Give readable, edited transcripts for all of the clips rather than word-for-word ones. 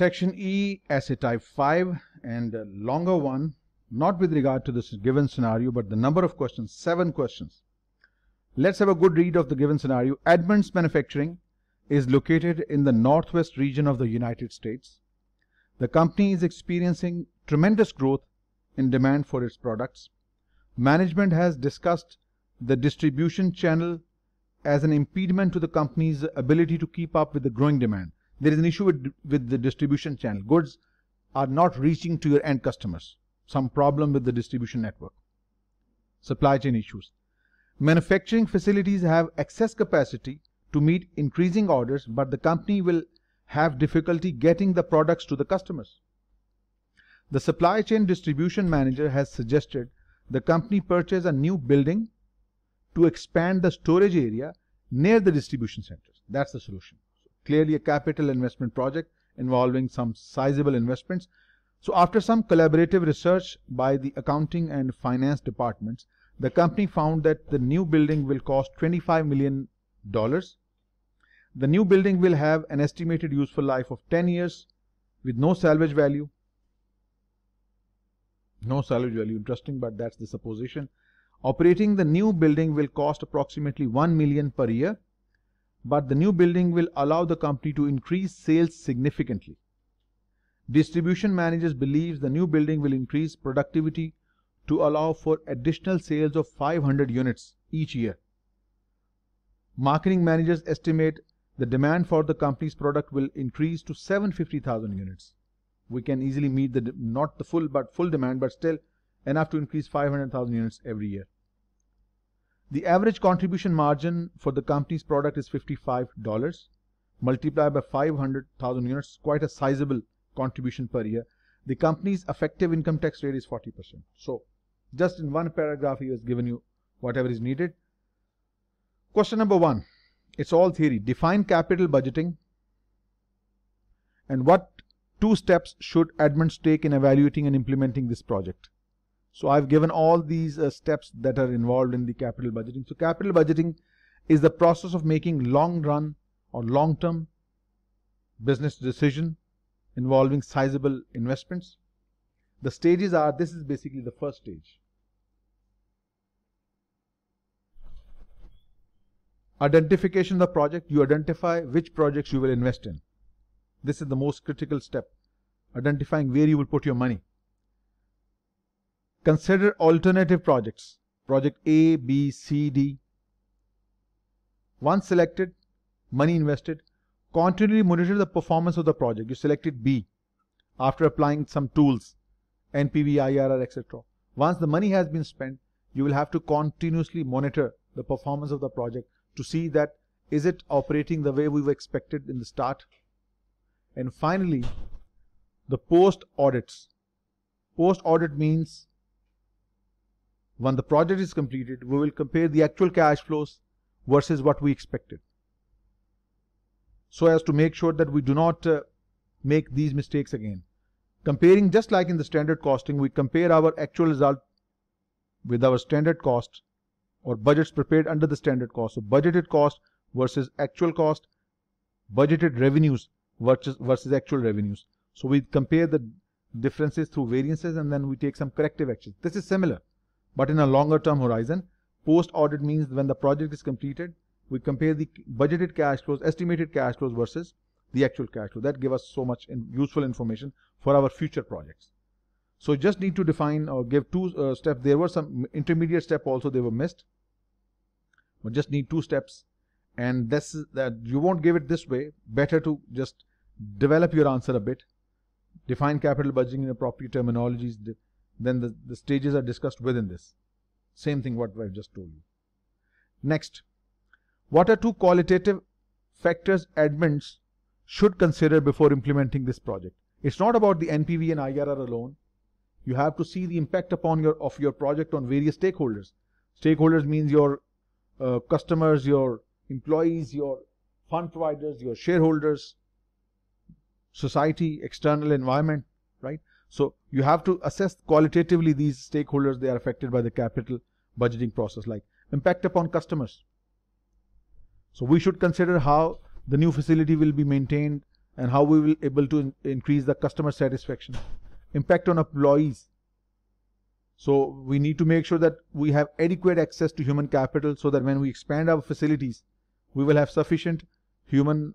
Section E, Assay Type 5, and a longer one, not with regard to this given scenario, but the number of questions, 7 questions. Let's have a good read of the given scenario. Edmunds Manufacturing is located in the northwest region of the United States. The company is experiencing tremendous growth in demand for its products. Management has discussed the distribution channel as an impediment to the company's ability to keep up with the growing demand. There is an issue with the distribution channel. Goods are not reaching to your end customers. Some problem with the distribution network. Supply chain issues. Manufacturing facilities have excess capacity to meet increasing orders, but the company will have difficulty getting the products to the customers. The supply chain distribution manager has suggested the company purchase a new building to expand the storage area near the distribution centers. That's the solution. Clearly a capital investment project involving some sizable investments. So after some collaborative research by the accounting and finance departments, the company found that the new building will cost $25 million. The new building will have an estimated useful life of 10 years with no salvage value. No salvage value, interesting, but that's the supposition. Operating the new building will cost approximately $1 million per year, but the new building will allow the company to increase sales significantly. Distribution managers believe the new building will increase productivity to allow for additional sales of 500 units each year. Marketing managers estimate the demand for the company's product will increase to 750,000 units. We can easily meet the, not the full demand, but still enough to increase 500,000 units every year. The average contribution margin for the company's product is $55. Multiplied by 500,000 units, quite a sizable contribution per year. The company's effective income tax rate is 40%. So, just in one paragraph, he has given you whatever is needed. Question number 1. It's all theory. Define capital budgeting. And what 2 steps should Edmunds take in evaluating and implementing this project? So I've given all these steps that are involved in the capital budgeting. So capital budgeting is the process of making long-run or long-term business decision involving sizable investments. The stages are, this is basically the first stage. Identification of the project. You identify which projects you will invest in. This is the most critical step. Identifying where you will put your money. Consider alternative projects. Project A, B, C, D. Once selected, money invested, continually monitor the performance of the project. You selected B after applying some tools, NPV, IRR, etc. Once the money has been spent, you will have to continuously monitor the performance of the project to see that is it operating the way we've expected in the start. And finally, the post audits. Post audit means when the project is completed, we will compare the actual cash flows versus what we expected, so as to make sure that we do not make these mistakes again. Comparing, just like in the standard costing, we compare our actual result with our standard cost or budgets prepared under the standard cost. So budgeted cost versus actual cost, budgeted revenues versus actual revenues. So we compare the differences through variances and then we take some corrective actions. This is similar, but in a longer term horizon. Post audit means when the project is completed, we compare the budgeted cash flows, estimated cash flows versus the actual cash flow. That gives us so much useful information for our future projects. So just need to define or give 2 steps. There were some intermediate steps also, they were missed, but just need 2 steps. And this is that you won't give it this way. Better to just develop your answer a bit. Define capital budgeting in appropriate terminologies. Then the stages are discussed within this. Same thing what I've just told you. Next, what are 2 qualitative factors Edmunds should consider before implementing this project? It's not about the NPV and IRR alone. You have to see the impact upon your project on various stakeholders. Stakeholders means your customers, your employees, your fund providers, your shareholders, society, external environment, right? So you have to assess qualitatively these stakeholders. They are affected by the capital budgeting process, like impact upon customers. So we should consider how the new facility will be maintained and how we will able to increase the customer satisfaction. Impact on employees. So we need to make sure that we have adequate access to human capital so that when we expand our facilities, we will have sufficient human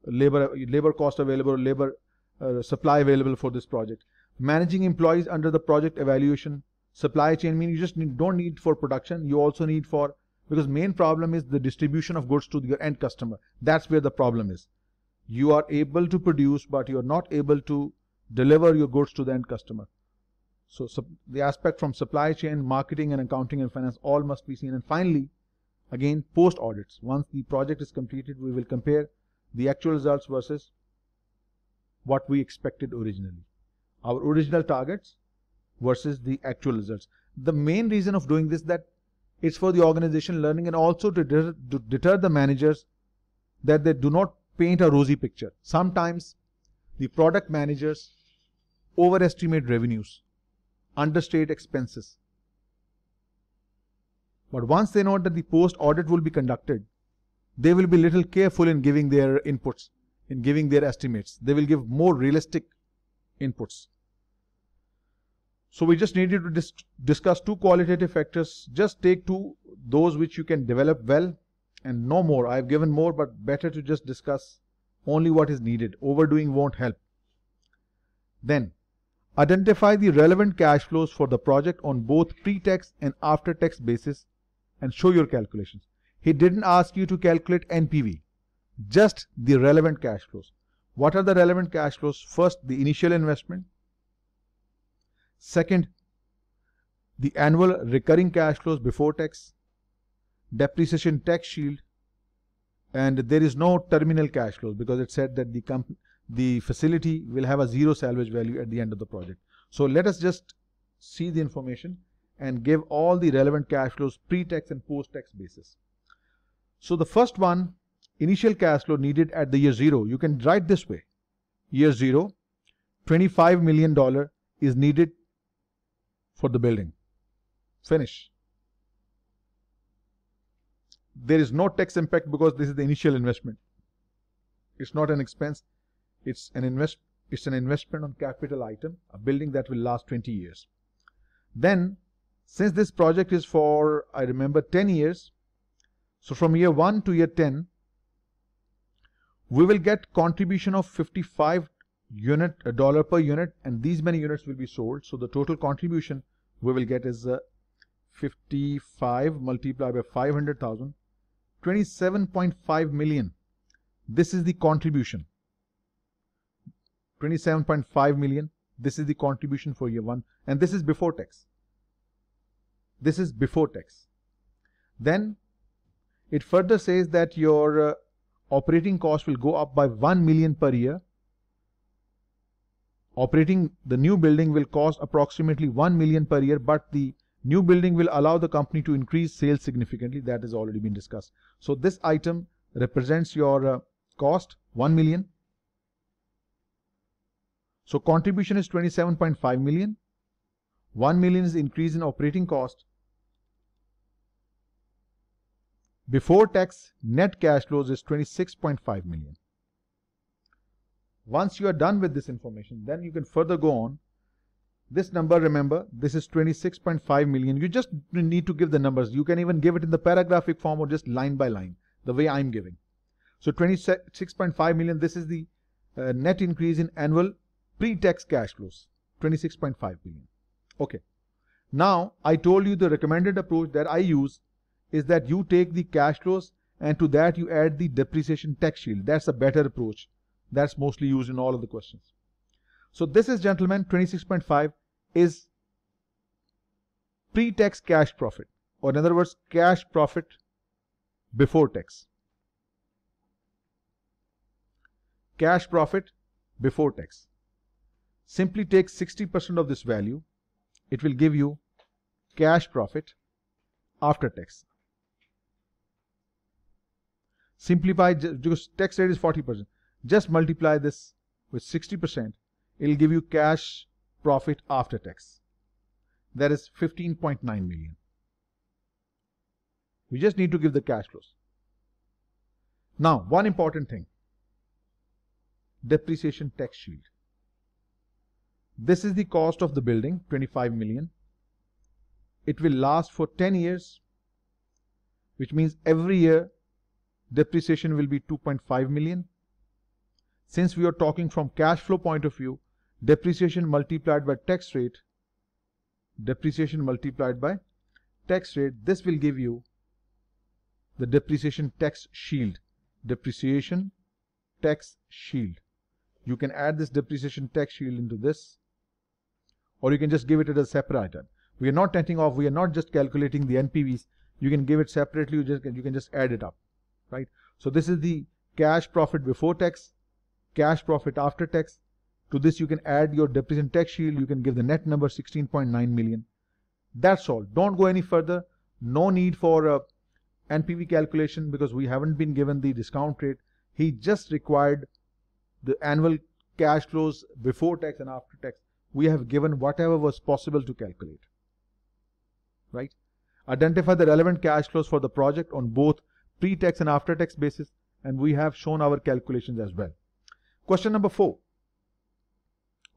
labor cost available, labor supply available for this project. Managing employees under the project evaluation. Supply chain means you just don't need for production, you also need for, because main problem is the distribution of goods to your end customer. That's where the problem is. You are able to produce, but you are not able to deliver your goods to the end customer. So the aspect from supply chain, marketing and accounting and finance all must be seen. And finally, again, post audits. Once the project is completed, we will compare the actual results versus what we expected originally. Our original targets versus the actual results. The main reason of doing this that it's for the organization learning and also to deter the managers that they do not paint a rosy picture. Sometimes the product managers overestimate revenues, understate expenses. But once they know that the post audit will be conducted, they will be little careful in giving their inputs, in giving their estimates. They will give more realistic inputs. So we just needed to discuss two qualitative factors. Just take those which you can develop well and no more. I've given more, but better to just discuss only what is needed. Overdoing won't help. Then, identify the relevant cash flows for the project on both pre-tax and after-tax basis and show your calculations. He didn't ask you to calculate NPV, just the relevant cash flows. What are the relevant cash flows? First, the initial investment. Second, the annual recurring cash flows before tax, depreciation tax shield, and there is no terminal cash flows because it said that the facility will have a zero salvage value at the end of the project. So let us just see the information and give all the relevant cash flows pre-tax and post-tax basis. So the first one, initial cash flow needed at the year 0. You can write this way. Year 0, $25 million is needed for the building. Finish. There is no tax impact because this is the initial investment. It's not an expense. It's an investment on capital item, a building that will last 20 years. Then, since this project is for, I remember, 10 years, so from year 1 to year 10, we will get contribution of $55 per unit, and these many units will be sold. So the total contribution we will get is 55 multiplied by 500,000, 27.5 million. This is the contribution. 27.5 million. This is the contribution for year 1, and this is before tax. This is before tax. Then it further says that your operating cost will go up by 1 million per year. Operating the new building will cost approximately 1 million per year, but the new building will allow the company to increase sales significantly. That has already been discussed. So this item represents your cost, 1 million. So contribution is 27.5 million. 1 million is increase in operating cost. Before tax, net cash flows is 26.5 million. Once you are done with this information, then you can further go on. This number, remember, this is 26.5 million. You just need to give the numbers. You can even give it in the paragraphic form or just line by line, the way I'm giving. So 26.5 million, this is the net increase in annual pre-tax cash flows, 26.5 billion. Okay. Now, I told you the recommended approach that I use is that you take the cash flows and to that you add the depreciation tax shield. That's a better approach. That's mostly used in all of the questions. So this is, gentlemen, 26.5 is pre-tax cash profit, or in other words, cash profit before tax. Cash profit before tax. Simply take 60% of this value. It will give you cash profit after tax. Simplify, because tax rate is 40%. Just multiply this with 60%. It will give you cash profit after tax. That is 15.9 million. We just need to give the cash flows. Now, one important thing. depreciation tax shield. This is the cost of the building, 25 million. It will last for 10 years, which means every year depreciation will be 2.5 million. Since we are talking from cash flow point of view, depreciation multiplied by tax rate, this will give you the depreciation tax shield. Depreciation tax shield. You can add this depreciation tax shield into this, or you can just give it as a separate item. We are not netting off, we are not just calculating the NPVs. You can give it separately, you can just add it up, right? So this is the cash profit before tax, cash profit after tax. To this you can add your depreciation tax shield, you can give the net number 16.9 million. That's all. Don't go any further. No need for NPV calculation because we haven't been given the discount rate. He just required the annual cash flows before tax and after tax. We have given whatever was possible to calculate, right? Identify the relevant cash flows for the project on both pre-tax and after-tax basis, and we have shown our calculations as well. Question number 4.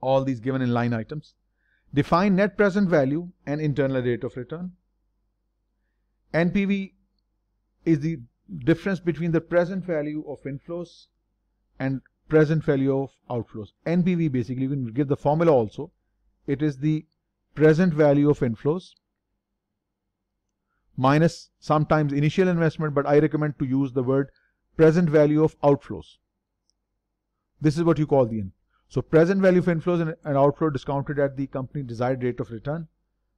All these given in line items. Define net present value and internal rate of return. NPV is the difference between the present value of inflows and present value of outflows. NPV basically, you can give the formula also. It is the present value of inflows minus sometimes initial investment, but I recommend to use the word present value of outflows. This is what you call the N. So present value of inflows and outflow discounted at the company desired rate of return.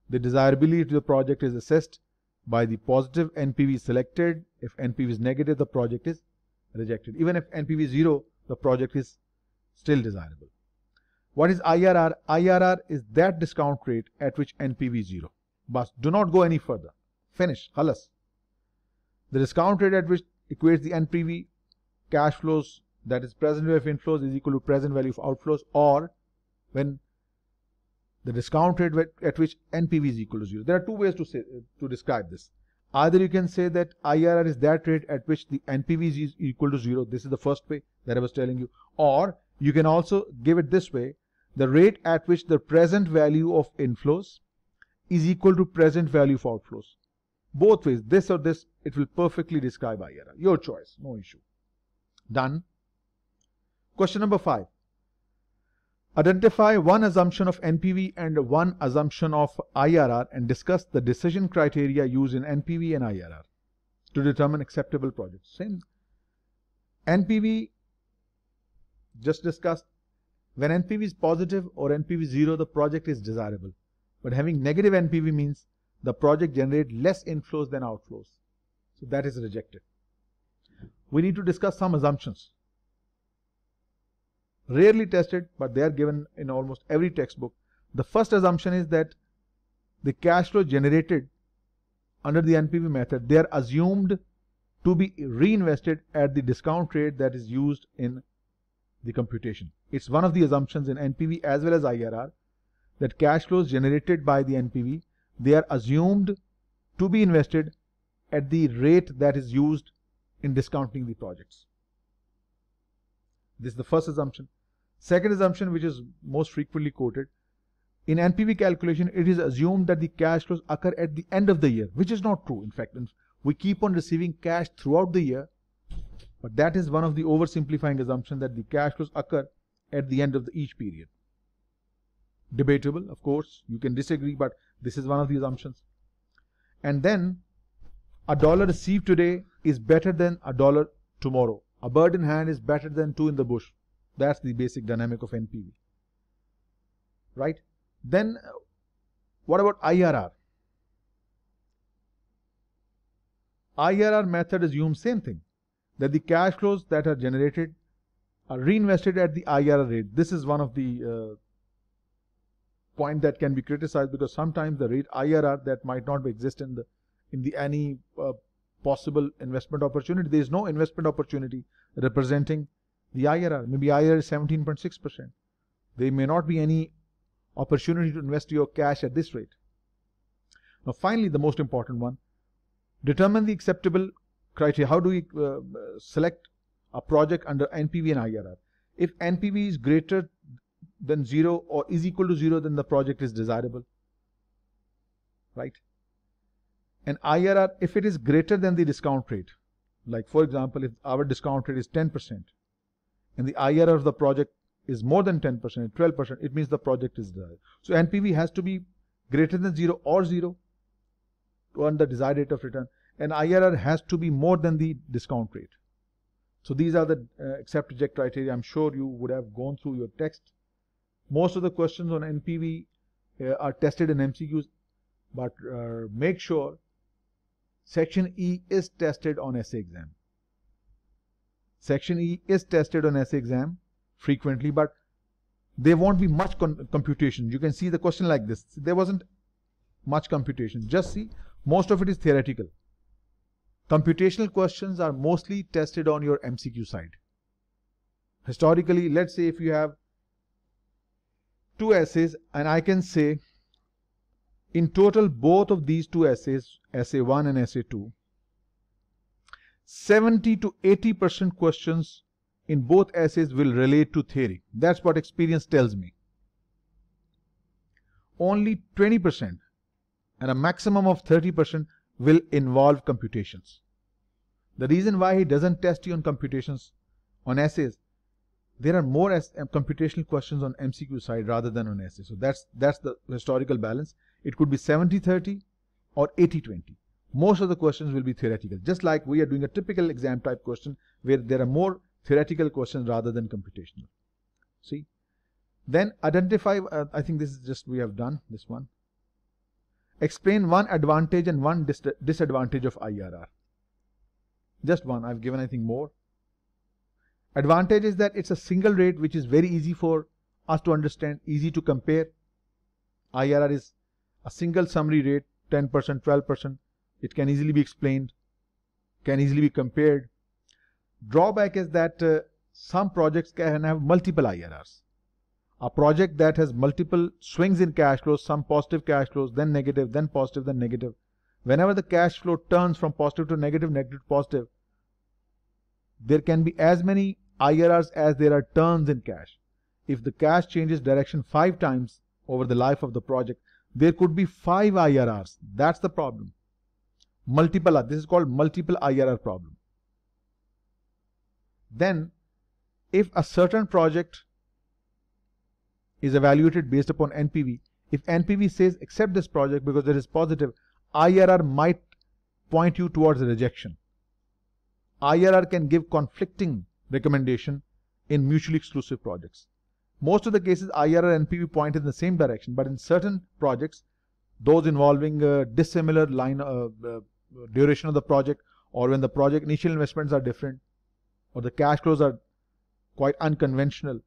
The desirability of the project is assessed by the positive NPV selected. If NPV is negative, the project is rejected. Even if NPV is 0, the project is still desirable. What is IRR? IRR is that discount rate at which NPV is 0. But do not go any further. Finish. Khalas. The discount rate at which equates the NPV cash flows, that is present value of inflows, is equal to present value of outflows, or when the discount rate at which NPV is equal to 0. There are two ways to describe this. Either you can say that IRR is that rate at which the NPV is equal to 0. This is the first way that I was telling you. Or you can also give it this way. The rate at which the present value of inflows is equal to present value of outflows. Both ways, this or this, it will perfectly describe IRR. Your choice, no issue. Done. Question number 5. Identify one assumption of NPV and one assumption of IRR and discuss the decision criteria used in NPV and IRR to determine acceptable projects. Same. NPV, just discussed. When NPV is positive or NPV is 0, the project is desirable. But having negative NPV means the project generates less inflows than outflows. So that is rejected. We need to discuss some assumptions. Rarely tested, but they are given in almost every textbook. The first assumption is that the cash flow generated under the NPV method, they are assumed to be reinvested at the discount rate that is used in the computation. It's one of the assumptions in NPV as well as IRR that cash flows generated by the NPV, they are assumed to be invested at the rate that is used in discounting the projects. This is the first assumption. Second assumption, which is most frequently quoted, in NPV calculation, it is assumed that the cash flows occur at the end of the year, which is not true. In fact, we keep on receiving cash throughout the year, but that is one of the oversimplifying assumptions that the cash flows occur at the end of each period. Debatable, of course, you can disagree, but this is one of the assumptions. And then, $1 received today is better than $1 tomorrow. A bird in hand is better than 2 in the bush. That's the basic dynamic of NPV. Right? Then, what about IRR? IRR method assumes same thing, that the cash flows that are generated are reinvested at the IRR rate. This is one of the point that can be criticized, because sometimes the rate IRR that might not exist in any possible investment opportunity. There is no investment opportunity representing the IRR. Maybe IRR is 17.6%. There may not be any opportunity to invest your cash at this rate. Now finally, the most important one, determine the acceptable criteria. How do we select a project under NPV and IRR? If NPV is greater than 0 or is equal to 0, then the project is desirable, right? And IRR, if it is greater than the discount rate, like for example, if our discount rate is 10% and the IRR of the project is more than 10%, 12%, it means the project is desirable. So NPV has to be greater than 0 or 0 to earn the desired rate of return, and IRR has to be more than the discount rate. So these are the accept reject criteria. I'm sure you would have gone through your text. Most of the questions on NPV are tested in MCQs, but make sure Section E is tested on essay exam. Section E is tested on essay exam frequently, but there won't be much computation. You can see the question like this. There wasn't much computation. Just see, most of it is theoretical. Computational questions are mostly tested on your MCQ side. Historically, let's say if you have 2 essays, and I can say in total both of these 2 essays, essay 1 and essay 2, 70 to 80% questions in both essays will relate to theory. That's what experience tells me. Only 20% and a maximum of 30% will involve computations. The reason why he doesn't test you on computations on essays, there are more computational questions on MCQ side rather than on essays. So that's the historical balance. It could be 70-30 or 80-20. Most of the questions will be theoretical, just like we are doing a typical exam type question where there are more theoretical questions rather than computational. See? Then identify, I think this is just we have done this one. Explain one advantage and one disadvantage of IRR. Just one, I've given I think more. Advantage is that it's a single rate which is very easy for us to understand, easy to compare. IRR is a single summary rate, 10%, 12%. It can easily be explained, can easily be compared. Drawback is that some projects can have multiple IRRs. A project that has multiple swings in cash flows, some positive cash flows, then negative, then positive, then negative. Whenever the cash flow turns from positive to negative, negative to positive, there can be as many IRRs as there are turns in cash. If the cash changes direction 5 times over the life of the project, there could be 5 IRRs. That's the problem. This is called multiple IRR problem. Then, if a certain project is evaluated based upon NPV, if NPV says accept this project because it is positive, IRR might point you towards a rejection. IRR can give conflicting recommendation in mutually exclusive projects. Most of the cases IRR and NPV point in the same direction, but in certain projects, those involving dissimilar duration of the project, or when the project initial investments are different, or the cash flows are quite unconventional,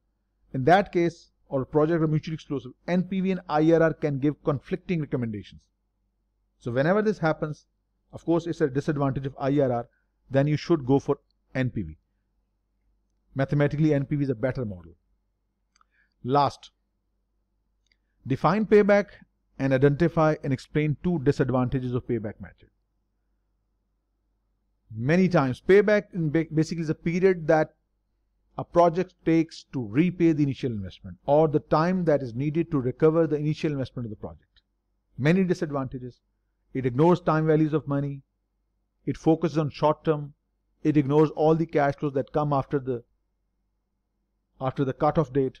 in that case, or project are mutually exclusive, NPV and IRR can give conflicting recommendations. So whenever this happens, of course it's a disadvantage of IRR, then you should go for NPV. Mathematically, NPV is a better model. Last, define payback and identify and explain 2 disadvantages of payback method. Many times, payback basically is a period that a project takes to repay the initial investment, or the time that is needed to recover the initial investment of the project. Many disadvantages. It ignores time values of money. It focuses on short term. It ignores all the cash flows that come after the cutoff date.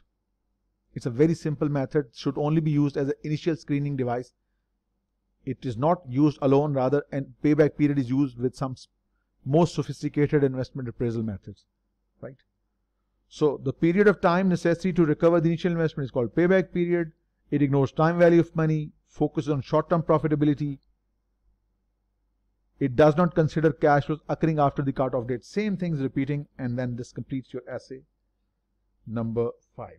It's a very simple method, should only be used as an initial screening device. It is not used alone, rather, and payback period is used with some most sophisticated investment appraisal methods, right? So the period of time necessary to recover the initial investment is called payback period. It ignores time value of money, focuses on short-term profitability. It does not consider cash flows occurring after the cutoff date. Same things repeating, and then this completes your essay number 5.